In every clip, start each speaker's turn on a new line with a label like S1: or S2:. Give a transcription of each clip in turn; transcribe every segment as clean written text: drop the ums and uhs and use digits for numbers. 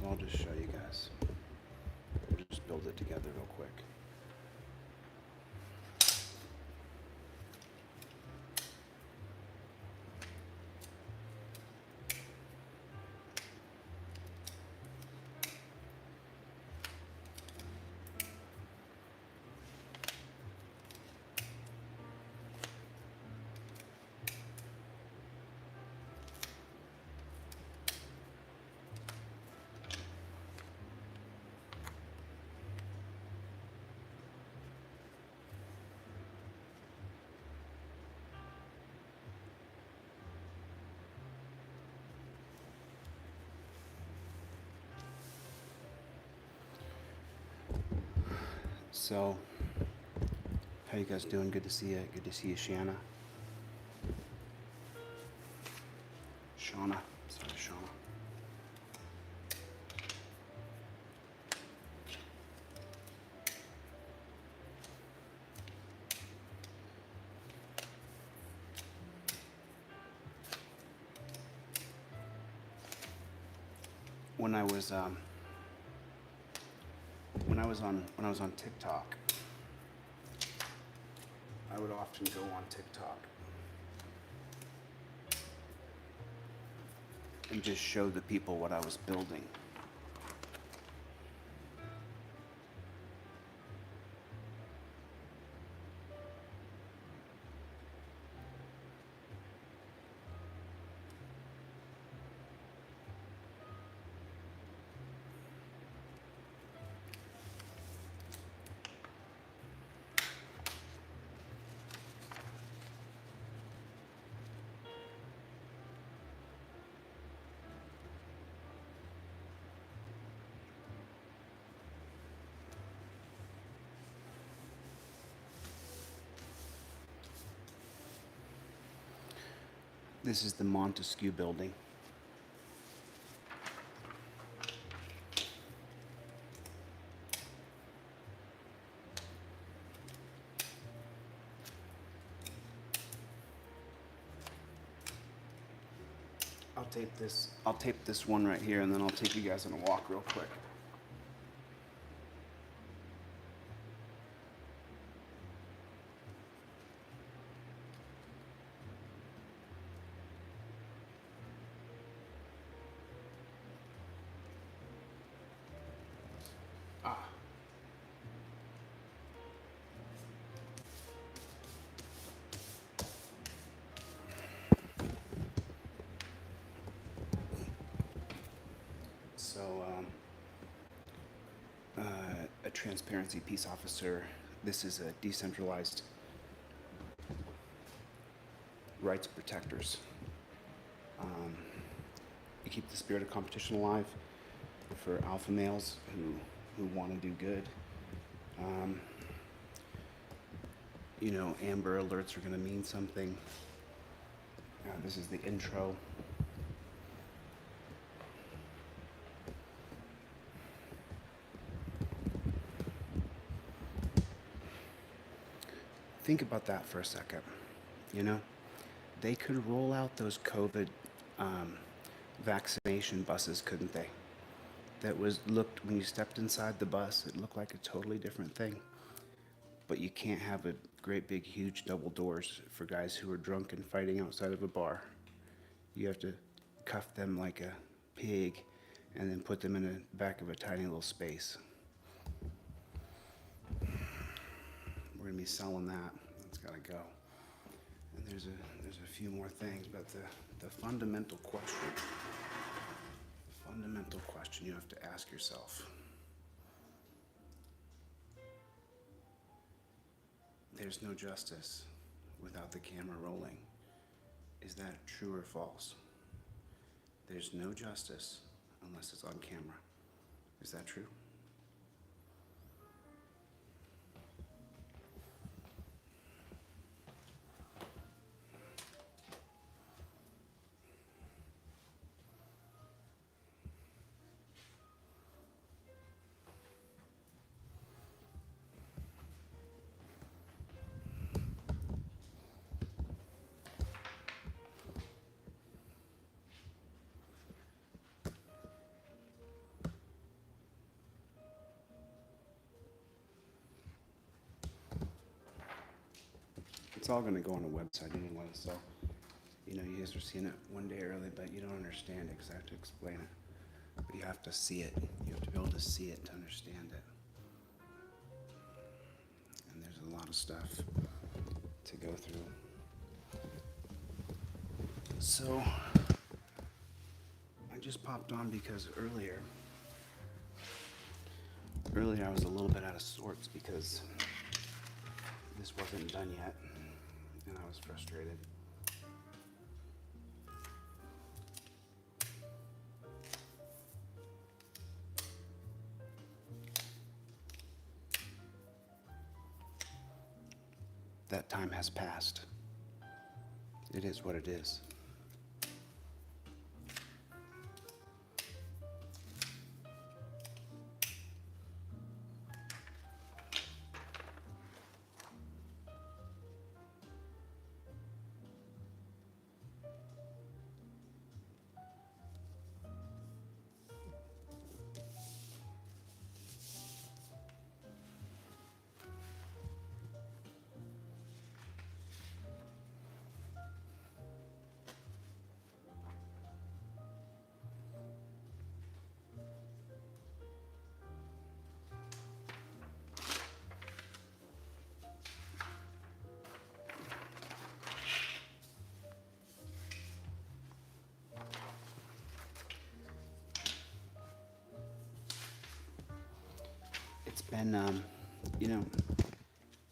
S1: I'll just show you guys. We'll just build it together real quick. So, how you guys doing? Good to see you. Good to see you, Shanna. Shauna. Sorry, Shauna. When I was on TikTok, I would often go on TikTok and just show the people what I was building. This is the Montesquieu building. I'll tape this one right here, and then I'll take you guys on a walk real quick. A transparency peace officer. This is a decentralized rights protectors. You keep the spirit of competition alive for alpha males who want to do good. You know, Amber Alerts are going to mean something. This is the intro. Think about that for a second. You know, they could roll out those COVID vaccination buses, couldn't they? That looked, when you stepped inside the bus, it looked like a totally different thing. But you can't have a great big huge double doors for guys who are drunk and fighting outside of a bar. You have to cuff them like a pig and then put them in the back of a tiny little space. We're gonna be selling that. It's gotta go. And there's a few more things, but the fundamental question you have to ask yourself. There's no justice without the camera rolling. Is that true or false? There's no justice unless it's on camera. Is that true? all going to go on the website anyway, so, you know, you guys are seeing it one day early, but you don't understand it because I have to explain it. But you have to see it. You have to be able to see it to understand it. And there's a lot of stuff to go through. So, I just popped on because earlier I was a little bit out of sorts because this wasn't done yet, and I was frustrated. That time has passed. It is what it is. It's been, you know,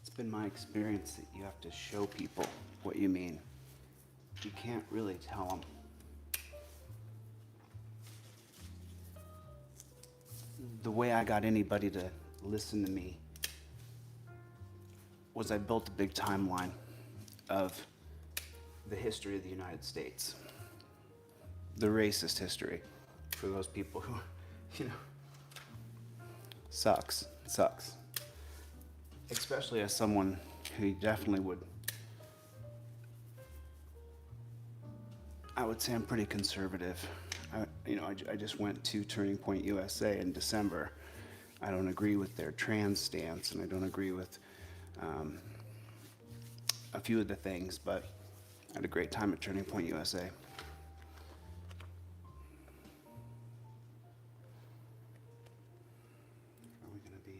S1: it's been my experience that you have to show people what you mean. You can't really tell them. The way I got anybody to listen to me was I built a big timeline of the history of the United States. The racist history for those people who, you know, sucks. Especially as someone who definitely would, I would say I'm pretty conservative. I just went to Turning Point USA in December. I don't agree with their trans stance, and I don't agree with a few of the things, but I had a great time at Turning Point USA. Are we gonna be?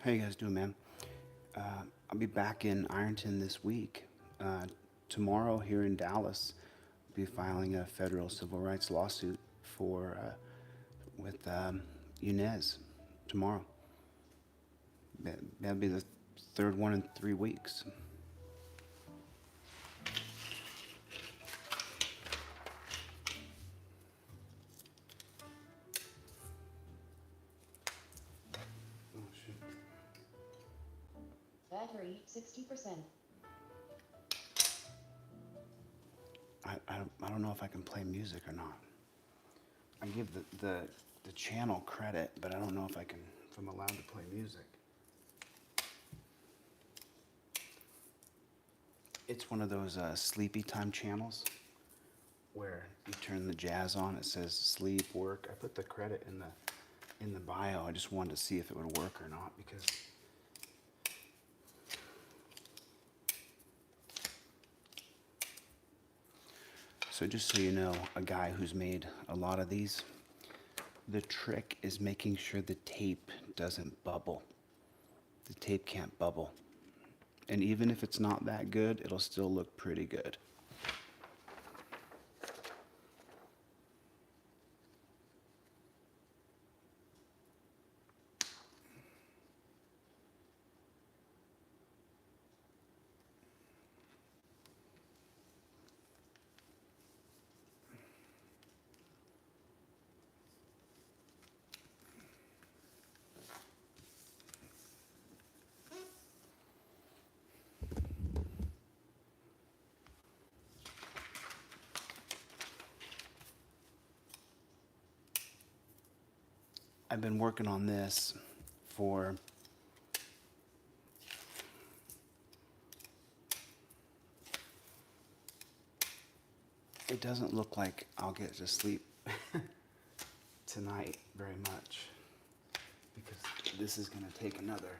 S1: How you guys doing, man? I'll be back in Ironton this week. Tomorrow here in Dallas, I'll be filing a federal civil rights lawsuit with Unez tomorrow. That'll be the third one in 3 weeks.
S2: Battery 60%.
S1: I don't know if I can play music or not. I give the channel credit, but I don't know if I'm allowed to play music. It's one of those sleepy time channels where you turn the jazz on. It says sleep, work. I put the credit in the bio. I just wanted to see if it would work or not because so just so you know, a guy who's made a lot of these, the trick is making sure the tape doesn't bubble. The tape can't bubble. And even if it's not that good, it'll still look pretty good. I've been working on this for it doesn't look like I'll get to sleep tonight very much because this is going to take another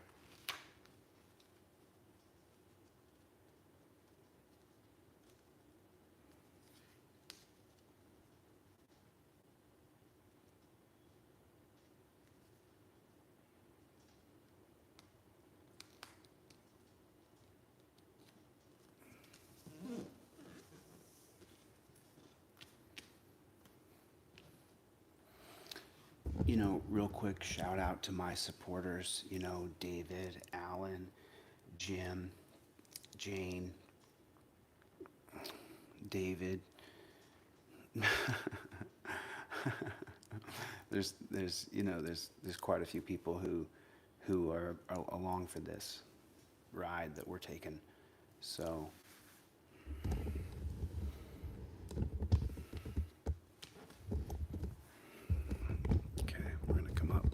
S1: you know, real quick shout out to my supporters, you know, David, Alan, Jim, Jane, David. there's you know there's quite a few people who are along for this ride that we're taking. So okay, we're gonna come up.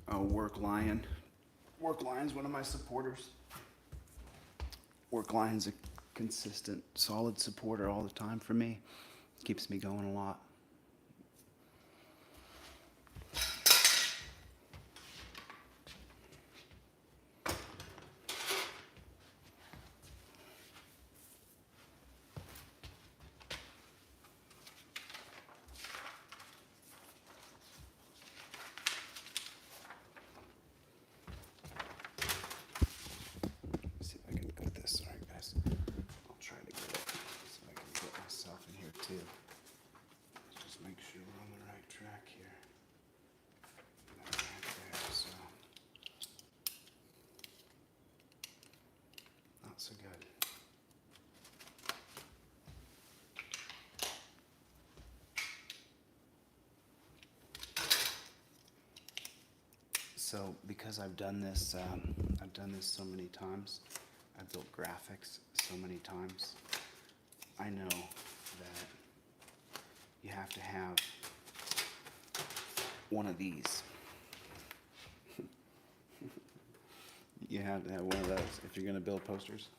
S1: Oh, Work Lion's one of my supporters. Work Lion's a consistent, solid supporter all the time for me. Keeps me going a lot. See if I can get this. All right, guys. I'll try to get it so I can get myself in here too. Just make sure we're on the right track here. Right there, so not so good. So because I've done this so many times, I've built graphics so many times, I know that you have to have one of these. You have to have one of those if you're going to build posters.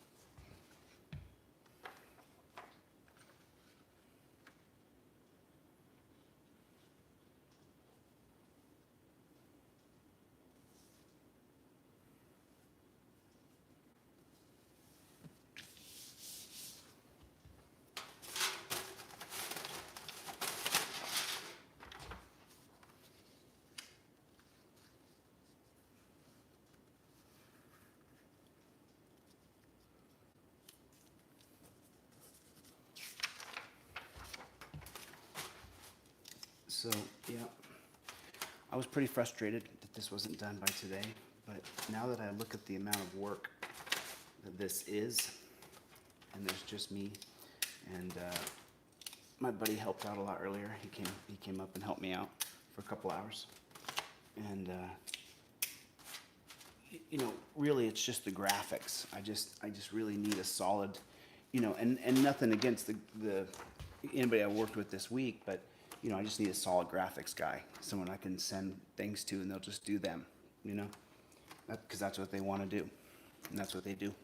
S1: So, yeah, I was pretty frustrated that this wasn't done by today, but now that I look at the amount of work that this is, and there's just me, and my buddy helped out a lot earlier. He came up and helped me out for a couple hours, and you know, really, it's just the graphics. I just really need a solid, you know, and nothing against the anybody I worked with this week, but you know, I just need a solid graphics guy, someone I can send things to, and they'll just do them, you know. because that's what they want to do, and that's what they do.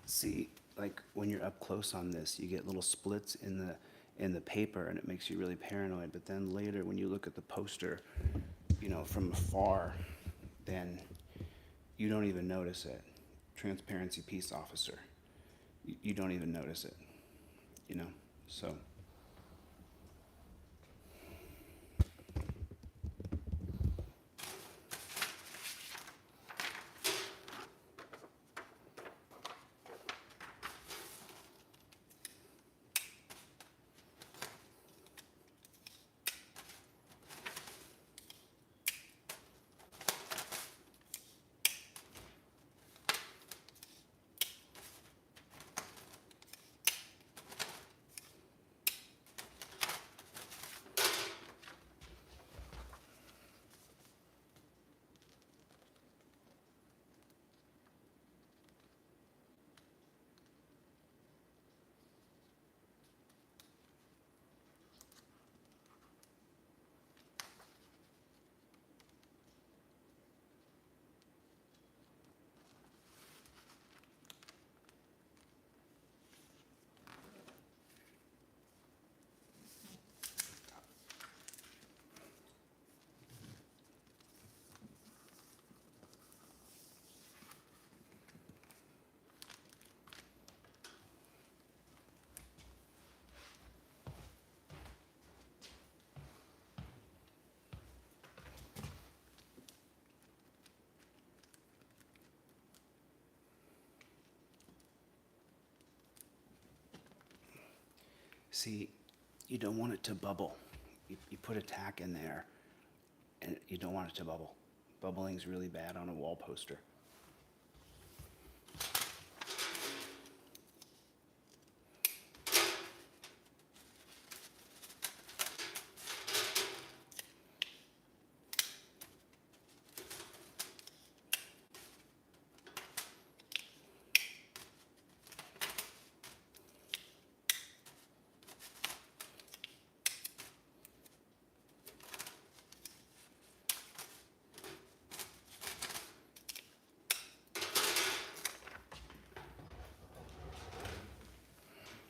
S1: See, like when you're up close on this, you get little splits in the paper, and it makes you really paranoid. But then later, when you look at the poster, from afar, then you don't even notice it. Transparency peace officer. You don't even notice it. So. See, you don't want it to bubble. You put a tack in there, and you don't want it to bubble. Bubbling's really bad on a wall poster.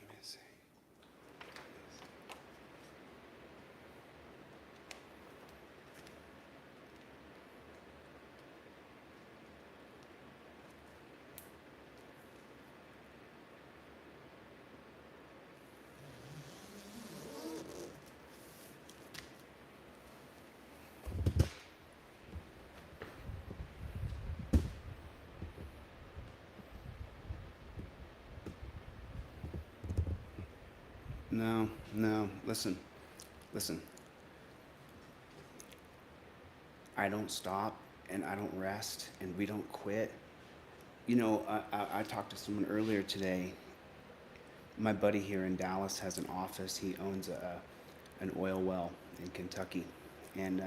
S1: Let me see. No, listen. I don't stop, and I don't rest, and we don't quit. I talked to someone earlier today. My buddy here in Dallas has an office. He owns an oil well in Kentucky, and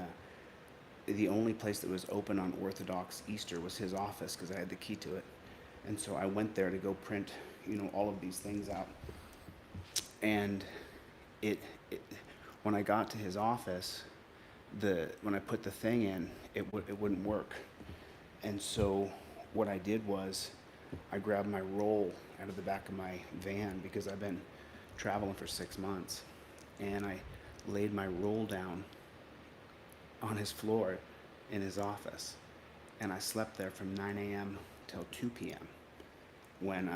S1: the only place that was open on Orthodox Easter was his office because I had the key to it. And so I went there to go print, all of these things out. And it when I got to his office, when I put the thing in, it wouldn't work. And so what I did was I grabbed my roll out of the back of my van because I've been traveling for 6 months, and I laid my roll down on his floor in his office, and I slept there from 9 a.m. till 2 p.m. when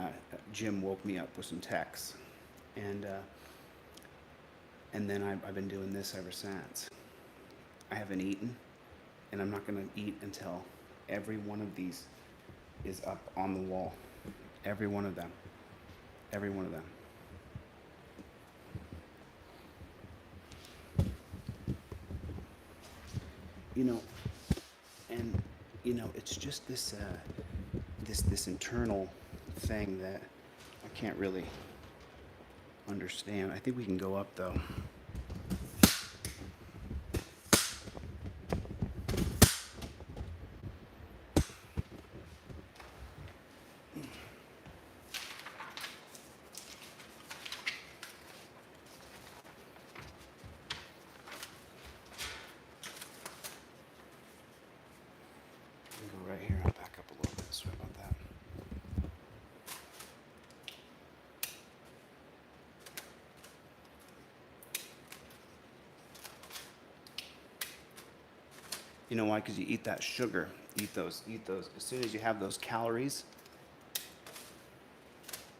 S1: Jim woke me up with some texts. And And then I've been doing this ever since. I haven't eaten, and I'm not going to eat until every one of these is up on the wall. Every one of them. Every one of them. You know, and you know, it's just this this internal thing that I can't really understand. I think we can go up though. Go right here. I'll back up a little bit. Sorry about that. You know why? Because you eat that sugar. Eat those. As soon as you have those calories,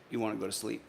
S1: you want to go to sleep.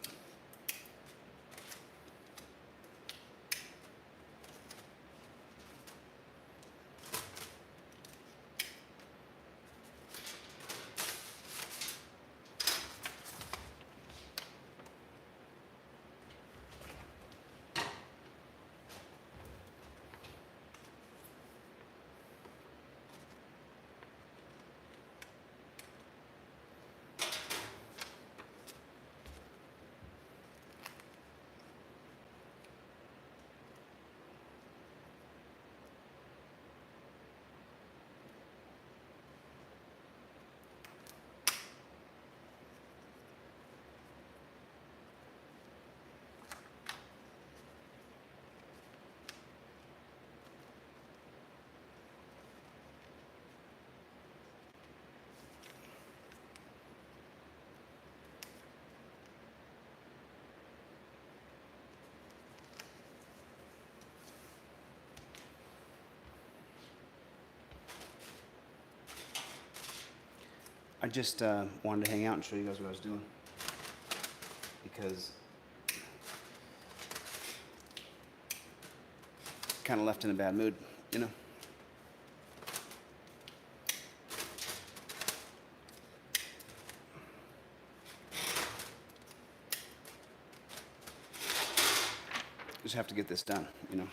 S1: I just wanted to hang out and show you guys what I was doing, because kind of left in a bad mood, you know. Just have to get this done, you know.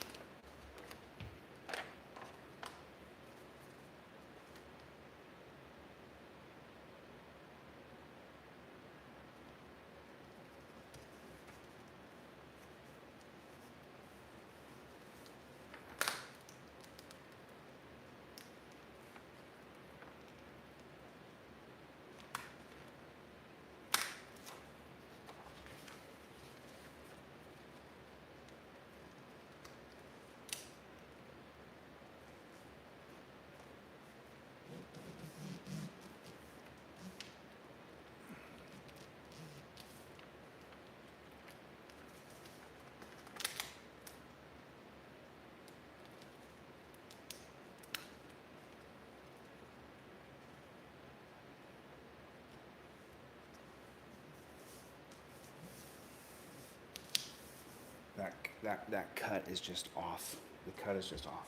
S1: That cut is just off. The cut is just off.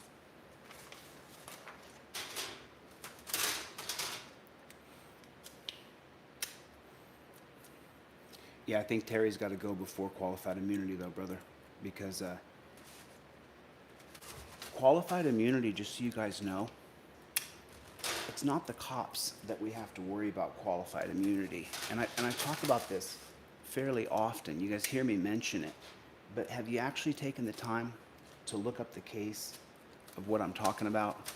S1: Yeah, I think Terry's got to go before qualified immunity, though, brother, because qualified immunity, just so you guys know, it's not the cops that we have to worry about qualified immunity. And I talk about this fairly often. You guys hear me mention it. But have you actually taken the time to look up the case of what I'm talking about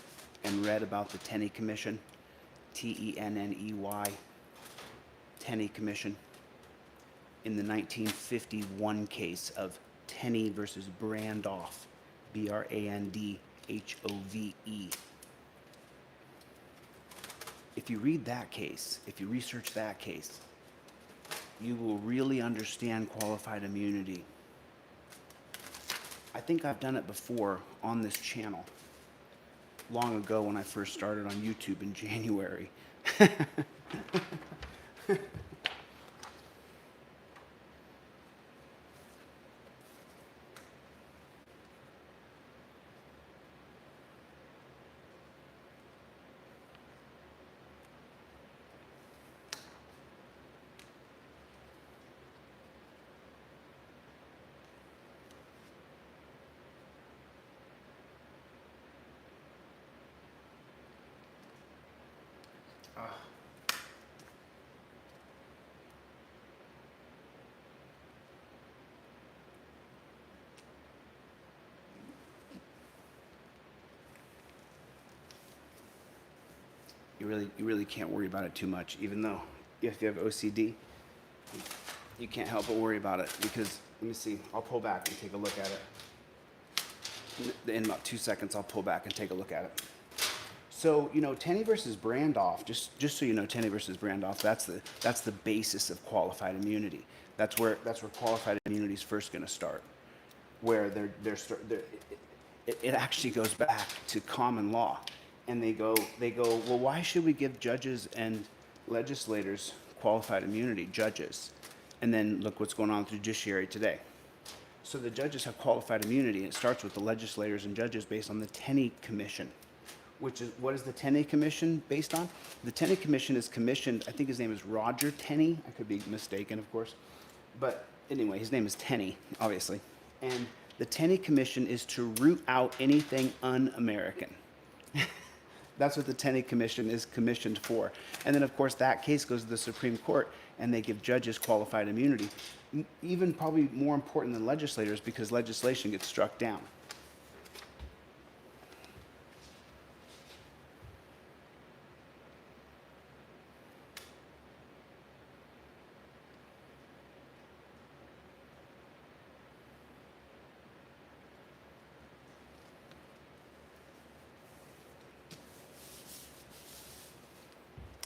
S1: and read about the Tenney Commission? Tenney, Tenney Commission, in the 1951 case of Tenney versus Brandhoff, Brandhove. If you read that case, if you research that case, you will really understand qualified immunity. I think I've done it before on this channel, long ago when I first started on YouTube in January. You really can't worry about it too much, even though if you have OCD, you can't help but worry about it because, let me see, I'll pull back and take a look at it. In about 2 seconds, I'll pull back and take a look at it. So, Tenney versus Brandoff, just so you know, Tenney versus Brandoff, that's the basis of qualified immunity. That's where qualified immunity is first going to start, where it actually goes back to common law. And they go, well, why should we give judges and legislators qualified immunity, judges? And then look what's going on with the judiciary today. So the judges have qualified immunity, and it starts with the legislators and judges based on the Tenney Commission, which is, what is the Tenney Commission based on? The Tenney Commission is commissioned, I think his name is Roger Tenney. I could be mistaken, of course. But anyway, his name is Tenney, obviously. And the Tenney Commission is to root out anything un-American. That's what the Tenney Commission is commissioned for. And then, of course, that case goes to the Supreme Court, and they give judges qualified immunity. Even probably more important than legislators, because legislation gets struck down.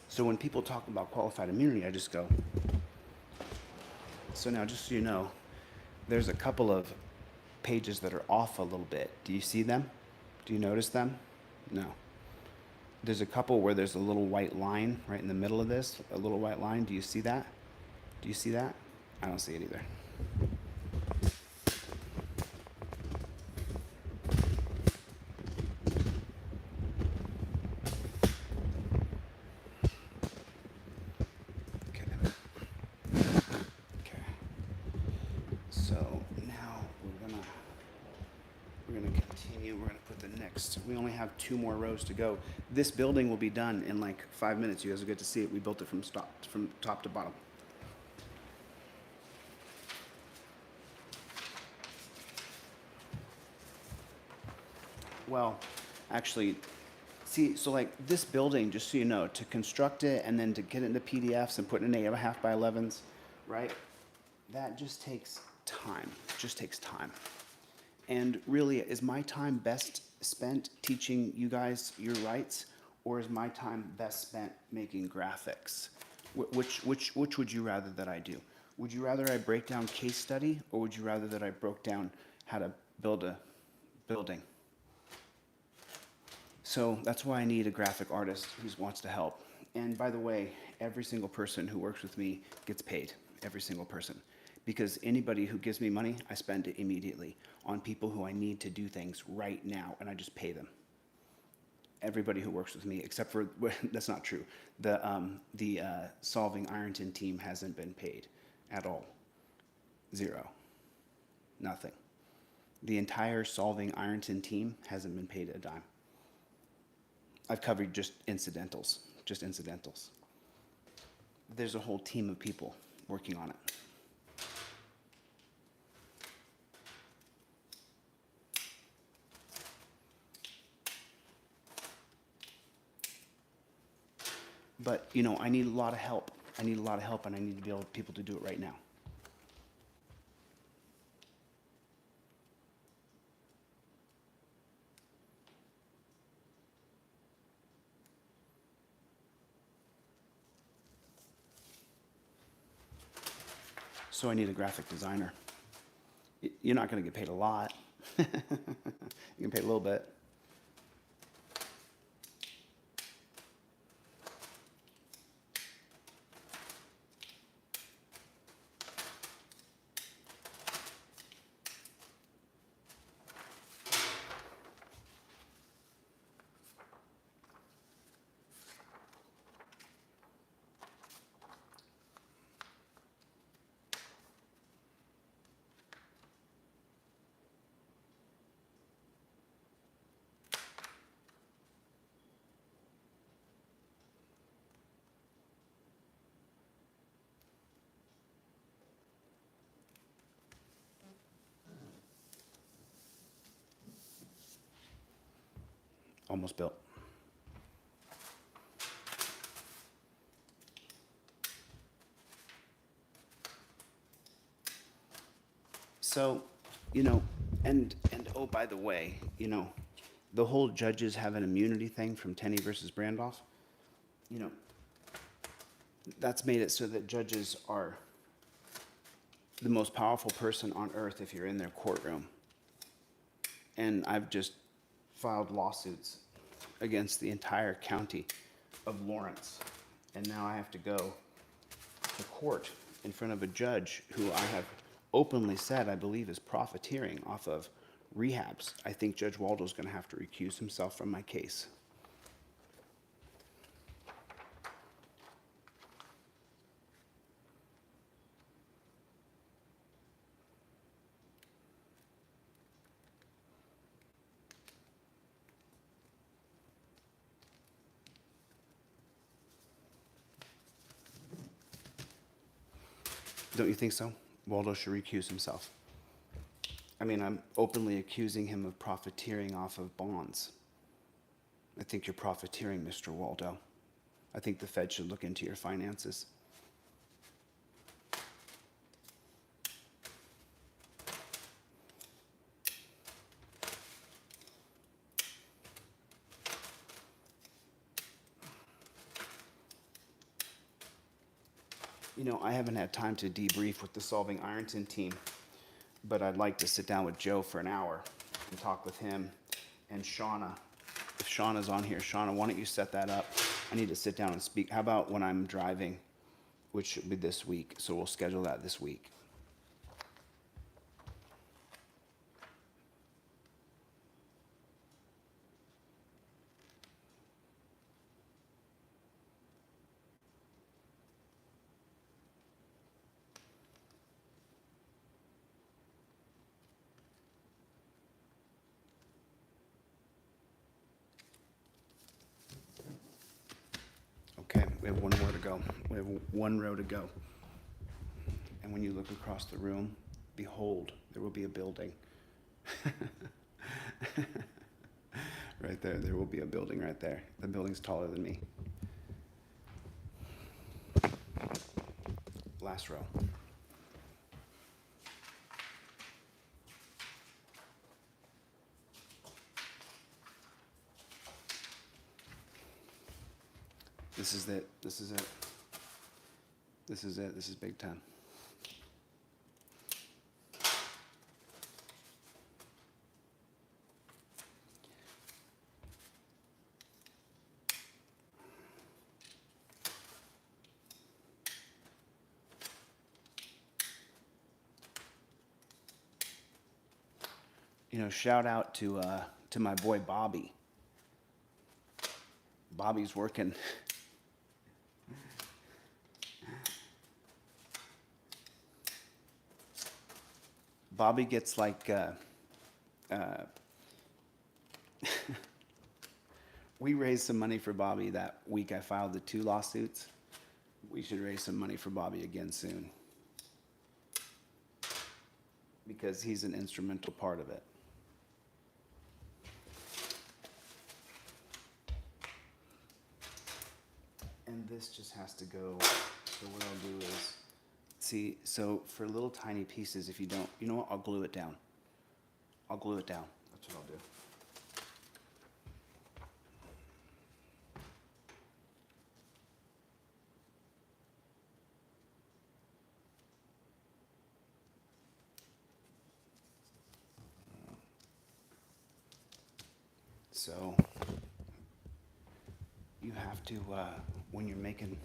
S1: So when people talk about qualified immunity, I just go. So now, just so you know, there's a couple of pages that are off a little bit. Do you see them? Do you notice them? No. There's a couple where there's a little white line right in the middle of this, a little white line. Do you see that? Do you see that? I don't see it either. We only have 2 more rows to go. This building will be done in like 5 minutes. You guys will get to see it. We built it from top to bottom. Well, actually, see, so like this building, just so you know, to construct it and then to get it into PDFs and put it in 8.5 by 11s, right? That just takes time. It just takes time. And really, is my time best spent teaching you guys your rights, or is my time best spent making graphics? Which would you rather that I do? Would you rather I break down case study, or would you rather that I broke down how to build a building? So that's why I need a graphic artist who wants to help. And by the way, every single person who works with me gets paid, every single person. Because anybody who gives me money, I spend it immediately on people who I need to do things right now, and I just pay them. Everybody who works with me, except for, that's not true. The Solving Ironton team hasn't been paid at all. 0. Nothing. The entire Solving Ironton team hasn't been paid a dime. I've covered just incidentals. There's a whole team of people working on it. But, I need a lot of help. And I need to be able people to do it right now. So I need a graphic designer. You're not going to get paid a lot. You can pay a little bit. Almost built. So, and oh, by the way, the whole judges have an immunity thing from Tenney versus Brandoff, that's made it so that judges are the most powerful person on earth if you're in their courtroom. And I've just filed lawsuits against the entire county of Lawrence. And now I have to go to court in front of a judge who I have openly said I believe is profiteering off of rehabs. I think Judge Waldo's going to have to recuse himself from my case. Don't you think so? Waldo should recuse himself. I mean, I'm openly accusing him of profiteering off of bonds. I think you're profiteering, Mr. Waldo. I think the Fed should look into your finances. I haven't had time to debrief with the Solving Ironton team, but I'd like to sit down with Joe for an hour and talk with him and Shauna. If Shauna's on here, Shauna, why don't you set that up? I need to sit down and speak. How about when I'm driving, which should be this week, so we'll schedule that this week. Okay, we have one more to go. We have one row to go. And when you look across the room, behold, there will be a building. Right there will be a building right there. The building's taller than me. Last row. This is it. This is it. This is it. This is big time. Shout out to my boy Bobby. Bobby's working. Bobby gets like, we raised some money for Bobby that week I filed the 2 lawsuits. We should raise some money for Bobby again soon, because he's an instrumental part of it. And this just has to go, so what I'll do is, see, so for little tiny pieces, if you don't, you know what, I'll glue it down. I'll glue it down, that's what I'll do. So, you have to, when you're making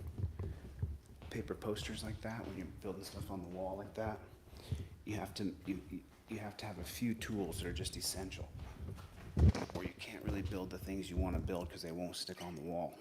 S1: paper posters like that, when you're building stuff on the wall like that, you have to have a few tools that are just essential, or you can't really build the things you want to build because they won't stick on the wall.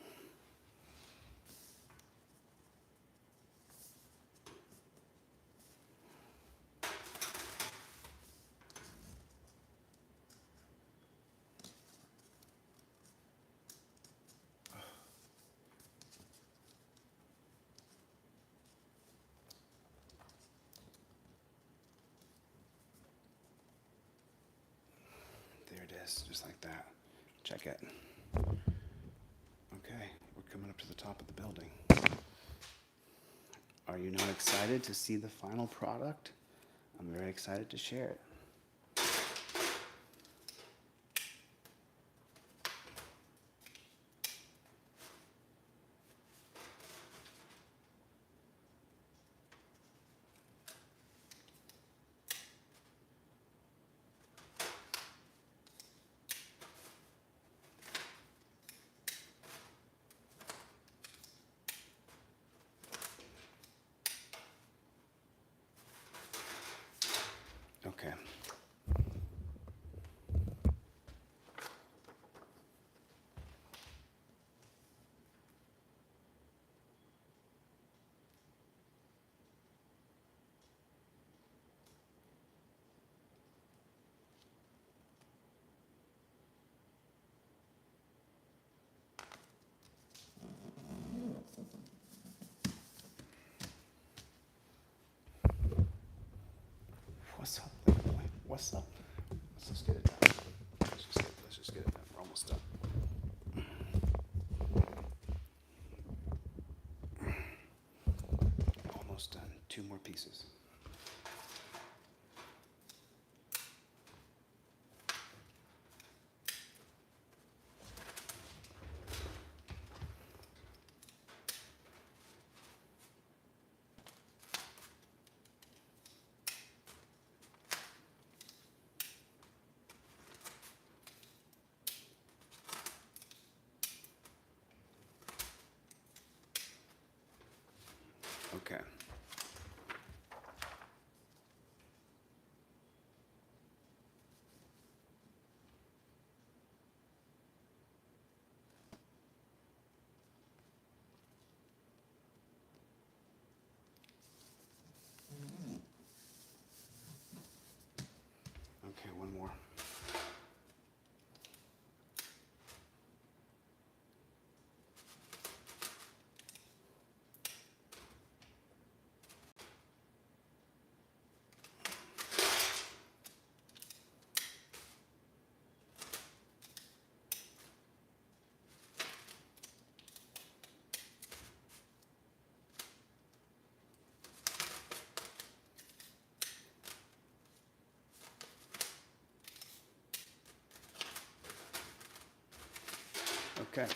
S1: Just like that. Check it. Okay, we're coming up to the top of the building. Are you not excited to see the final product? I'm very excited to share it. Okay. What's up, little boy? What's up? Let's just get it done. Let's just get it done. We're almost done. Almost done. 2 more pieces. Okay. Okay, one more. Okay.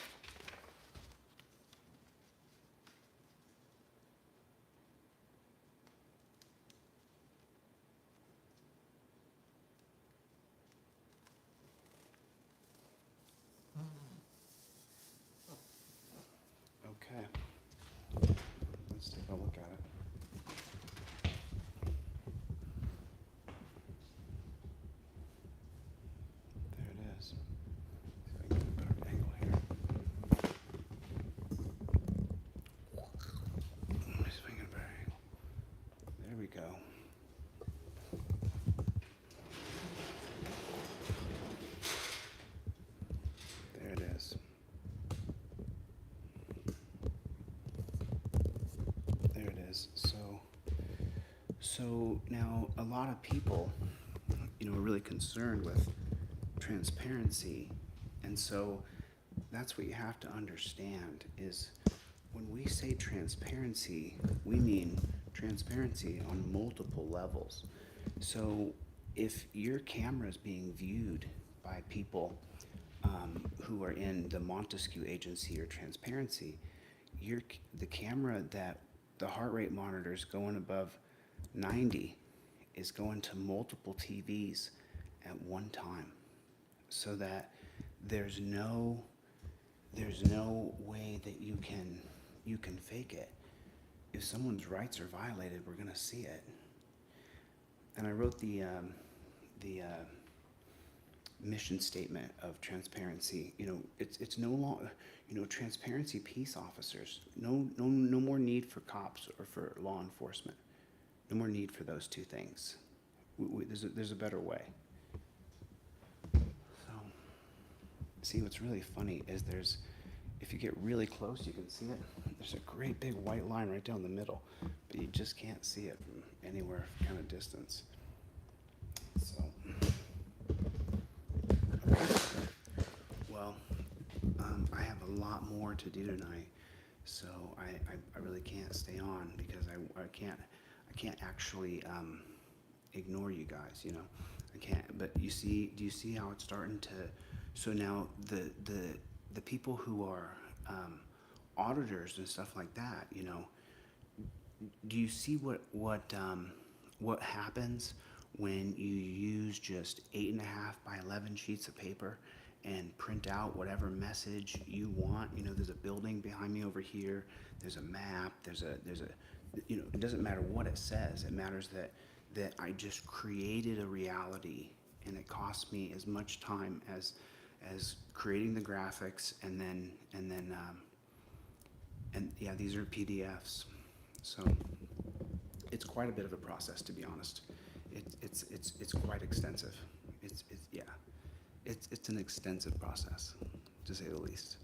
S1: Okay. Let's take a look at it. There it is. See if I can get a better angle here. See if I can get a better angle. There we go. There it is. There it is. So now a lot of people, are really concerned with transparency, and so that's what you have to understand is when we say transparency, we mean transparency on multiple levels. So if your camera is being viewed by people who are in the Montesquieu agency or transparency, the camera that the heart rate monitor is going above 90 is going to multiple TVs at one time, so that there's no way that you can fake it. If someone's rights are violated, we're gonna see it. And I wrote the mission statement of transparency. It's no longer, transparency peace officers. No more need for cops or for law enforcement. No more need for those two things. There's a better way. So, see, what's really funny is if you get really close, you can see it. There's a great big white line right down the middle, but you just can't see it from anywhere kind of distance. So, well, I have a lot more to do tonight, so I really can't stay on because I can't actually ignore you guys. You know, I can't. But do you see how it's starting to? So now the people who are auditors and stuff like that, you know, do you see what happens when you use just 8.5 by 11 sheets of paper and print out whatever message you want? You know, there's a building behind me over here. There's a map. There's a you know, it doesn't matter what it says. It matters that I just created a reality, and it cost me as much time as creating the graphics and yeah, these are PDFs. So it's quite a bit of a process, to be honest. It's quite extensive. Yeah, it's an extensive process, to say the least.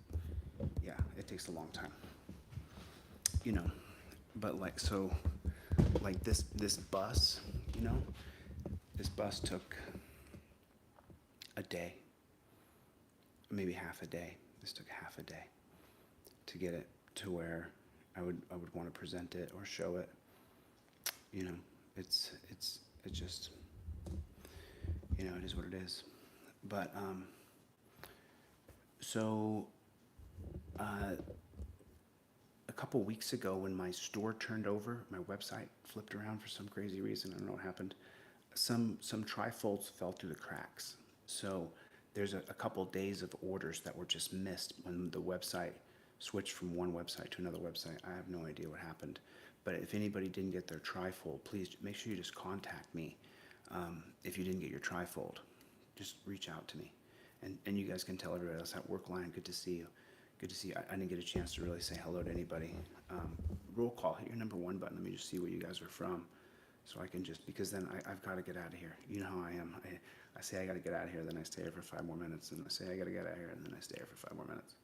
S1: Yeah, it takes a long time. You know, but like so, like this bus, you know, this bus took a day, maybe half a day. This took half a day to get it to where I would want to present it or show it. You know, it's just, you know, it is what it is. But so a couple weeks ago, when my store turned over, my website flipped around for some crazy reason. I don't know what happened. Some trifolds fell through the cracks. So there's a couple days of orders that were just missed when the website switched from one website to another website. I have no idea what happened. But if anybody didn't get their trifold, please make sure you just contact me. If you didn't get your trifold, just reach out to me. And you guys can tell everybody else at work line, good to see you. Good to see you. I didn't get a chance to really say hello to anybody. Roll call, hit your number 1 button. Let me just see where you guys are from. So I can just, because then I've got to get out of here. You know how I am. I say I got to get out of here, then I stay here for 5 more minutes. And I say I got to get out of here, and then I stay here for 5 more minutes.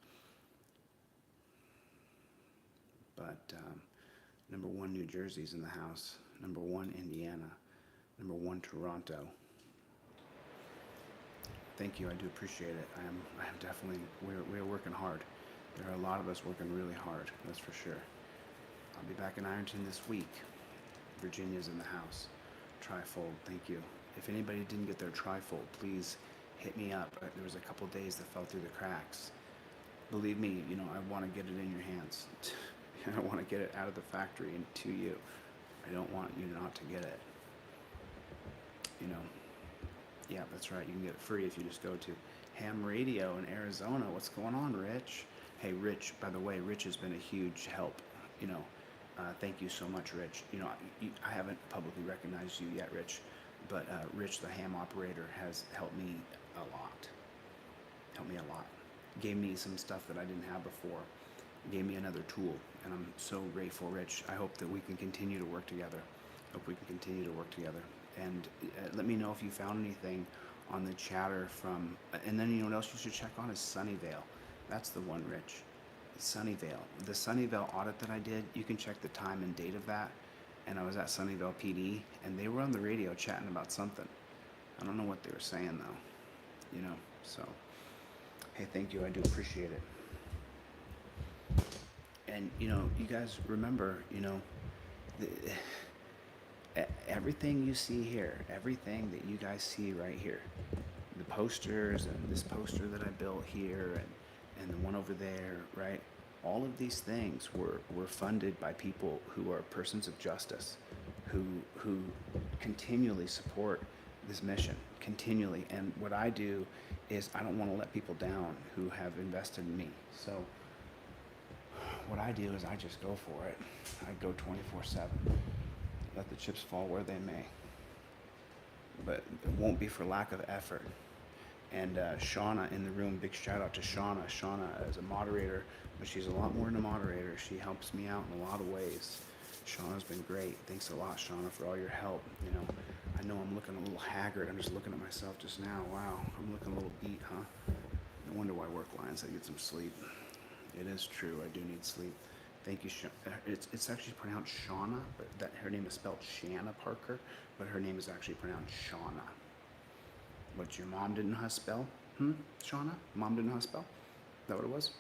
S1: But number 1, New Jersey's in the house. Number 1, Indiana. Number 1, Toronto. Thank you, I do appreciate it. I am definitely, we're working hard. There are a lot of us working really hard, that's for sure. I'll be back in Ironton this week. Virginia's in the house. Trifold, thank you. If anybody didn't get their trifold, please hit me up. There was a couple days that fell through the cracks. Believe me, you know, I want to get it in your hands. I want to get it out of the factory and to you. I don't want you not to get it. You know, yeah, that's right. You can get it free if you just go to Ham Radio in Arizona. What's going on, Rich? Hey, Rich, by the way, Rich has been a huge help. You know, thank you so much, Rich. You know, I haven't publicly recognized you yet, Rich, but Rich, the ham operator, has helped me a lot. Helped me a lot. Gave me some stuff that I didn't have before. Gave me another tool, and I'm so grateful, Rich. I hope that we can continue to work together. Hope we can continue to work together. And let me know if you found anything on the chatter from, and then you know what else you should check on is Sunnyvale. That's the one, Rich. Sunnyvale. The Sunnyvale audit that I did, you can check the time and date of that. And I was at Sunnyvale PD, and they were on the radio chatting about something. I don't know what they were saying, though. You know, so, hey, thank you. I do appreciate it. And, you know, you guys remember, you know, everything you see here, everything that you guys see right here, the posters and this poster that I built here and the one over there, right? All of these things were funded by people who are persons of justice, who continually support this mission, continually. And what I do is I don't want to let people down who have invested in me. So what I do is I just go for it. I go 24/7. Let the chips fall where they may. But it won't be for lack of effort. And Shauna in the room, big shout out to Shauna. Shauna is a moderator, but she's a lot more than a moderator. She helps me out in a lot of ways. Shauna's been great. Thanks a lot, Shauna, for all your help. You know I'm looking a little haggard. I'm just looking at myself just now. Wow, I'm looking a little beat, huh? No wonder why work lines. I get some sleep. It is true. I do need sleep. Thank you, it's actually pronounced Shauna, but her name is spelled Shanna Parker, but her name is actually pronounced Shauna. What, your mom didn't know how to spell? Shauna? Mom didn't know how to spell? that what it was?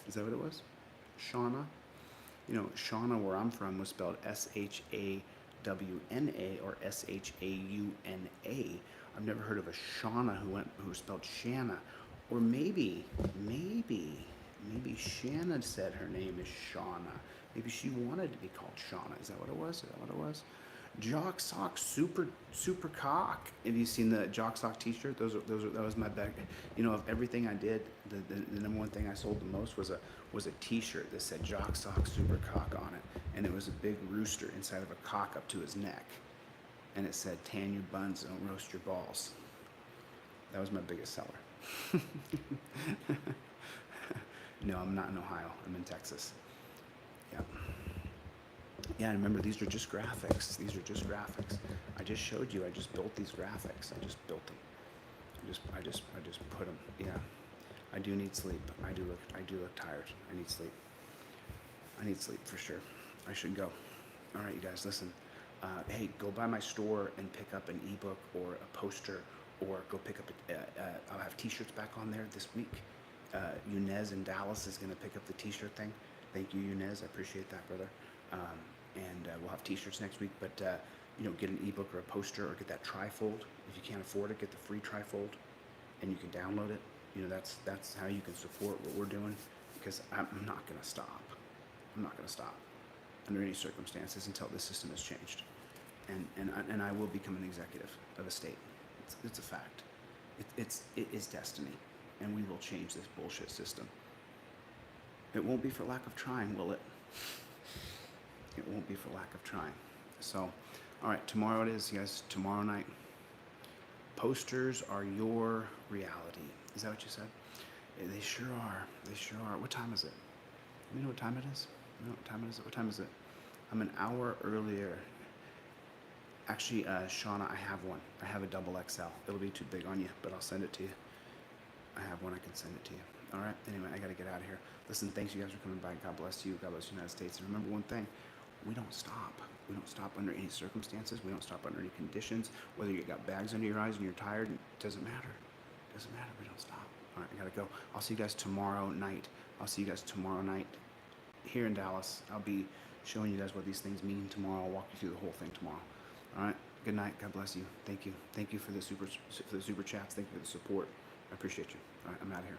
S1: Is that what it was? Shauna? You know, Shauna, where I'm from, was spelled Shawna or Shauna. I've never heard of a Shauna who spelled Shanna. Or maybe Shanna said her name is Shauna. Maybe she wanted to be called Shauna. Is that what it was? Is that what it was? Jock Sock Super Cock. Have you seen the Jock Sock T-shirt? That was my bag. You know, of everything I did, the number one thing I sold the most was a T-shirt that said Jock Sock Super Cock on it, and it was a big rooster inside of a cock up to his neck, and it said "Tan your buns, don't roast your balls." That was my biggest seller. No, I'm not in Ohio. I'm in Texas. Yeah. Yeah, and remember, these are just graphics. These are just graphics. I just showed you. I just built these graphics. I just built them. I just put them. Yeah. I do need sleep. I do look tired. I need sleep. I need sleep for sure. I should go. All right, you guys, listen. Hey, go by my store and pick up an ebook or a poster, or go pick up I'll have T-shirts back on there this week. Yunez in Dallas is going to pick up the T-shirt thing. Thank you, Yunez. I appreciate that, brother. And we'll have T-shirts next week. But you know, get an ebook or a poster, or get that trifold. If you can't afford it, get the free trifold, and you can download it. You know, that's how you can support what we're doing. Because I'm not going to stop. I'm not going to stop under any circumstances until this system is changed. And I will become an executive of a state. It's a fact. It is destiny, and we will change this bullshit system. It won't be for lack of trying, will it? It won't be for lack of trying. So, all right, tomorrow it is, you guys. Tomorrow night. Posters are your reality. Is that what you said? They sure are. They sure are. What time is it? You know what time it is? You know what time it is? What time is it? I'm an hour earlier. Actually, Shauna, I have one. I have a double XL. It'll be too big on you, but I'll send it to you. I have one. I can send it to you. All right. Anyway, I got to get out of here. Listen, thanks you guys for coming by. God bless you. God bless the United States. And remember one thing. We don't stop. We don't stop under any circumstances. We don't stop under any conditions. Whether you got bags under your eyes and you're tired, it doesn't matter. It doesn't matter. We don't stop. All right. I got to go. I'll see you guys tomorrow night. Here in Dallas. I'll be showing you guys what these things mean tomorrow. I'll walk you through the whole thing tomorrow. All right. Good night. God bless you. Thank you. Thank you for the super chats. Thank you for the support. I appreciate you. All right. I'm out of here.